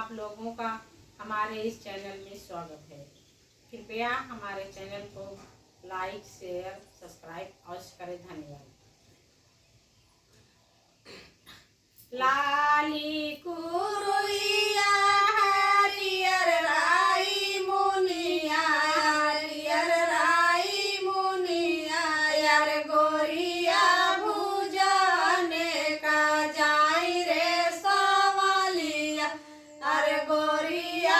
आप लोगों का हमारे इस चैनल में स्वागत है। कृपया हमारे चैनल को लाइक, शेयर, सब्सक्राइब अवश्य करें। धन्यवाद। लाली कुरुइया हरियर राई मुनिया, हरियर राई मुनिया, यार गोरिया भुजाने का जाई रे सवालिया, अरे गोरिया